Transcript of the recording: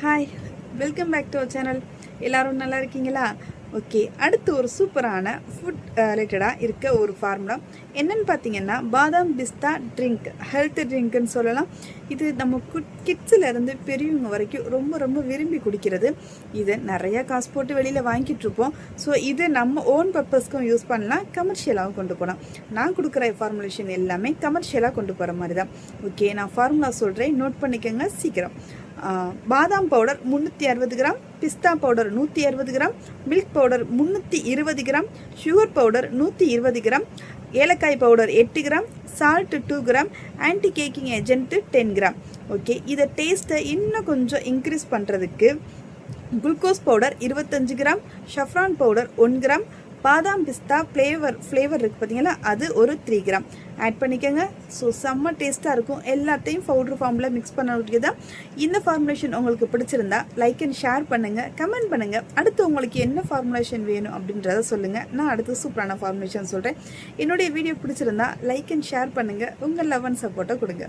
Hi, welcome back to our channel. எல்லோரும் நல்லா இருக்கீங்களா? ஓகே, அடுத்து ஒரு சூப்பரான ஃபுட் ரிலேட்டடாக இருக்க ஒரு ஃபார்முலா என்னென்னு பார்த்தீங்கன்னா, பாதாம் பிஸ்தா ட்ரிங்க், ஹெல்த் ட்ரிங்க்குன்னு சொல்லலாம். இது நம்ம கிட்ஸிலேருந்து பெரியவங்க வரைக்கும் ரொம்ப ரொம்ப விரும்பி குடிக்கிறது. இதை நிறையா காசு போட்டு வெளியில் வாங்கிட்டு இருப்போம். ஸோ இது நம்ம ஓன் பர்பஸ்க்கும் யூஸ் பண்ணலாம், கமர்ஷியலாகவும் கொண்டு போகலாம். நான் கொடுக்குற ஃபார்முலேஷன் எல்லாமே கமர்ஷியலாக கொண்டு போகிற மாதிரி தான். ஓகே, நான் ஃபார்முலா சொல்கிறேன், நோட் பண்ணிக்கோங்க சீக்கிரம். பாதாம் பவுடர் 360 கிராம், பிஸ்தா powder 160 gram, milk powder 320 gram, sugar powder 120 gram, ஏலக்காய் powder 8 gram, salt 2 gram, anti caking agent 10 gram. Okay, இதை டேஸ்ட்டை இன்னும் கொஞ்சம் இன்க்ரீஸ் பண்ணுறதுக்கு glucose powder 25 gram, saffron powder 1 gram, பாதாம் பிஸ்தா ஃப்ளேவர் இருக்குது பார்த்தீங்களா, அது ஒரு 3 கிராம் ஆட் பண்ணிக்கோங்க. ஸோ செம்ம டேஸ்ட்டாக இருக்கும். எல்லாத்தையும் பவுட்ரு ஃபார்மில் மிக்ஸ் பண்ண தான். இந்த ஃபார்முலேஷன் உங்களுக்கு பிடிச்சிருந்தா லைக் அண்ட் ஷேர் பண்ணுங்கள், கமெண்ட் பண்ணுங்கள். அடுத்து உங்களுக்கு என்ன ஃபார்முலேஷன் வேணும் அப்படின்றத சொல்லுங்கள். நான் அடுத்து சூப்பரான ஃபார்முலேஷன் சொல்கிறேன். என்னுடைய வீடியோ பிடிச்சிருந்தா லைக் அண்ட் ஷேர் பண்ணுங்கள். உங்கள் லவ் அண்ட் சப்போர்ட்டை கொடுங்க.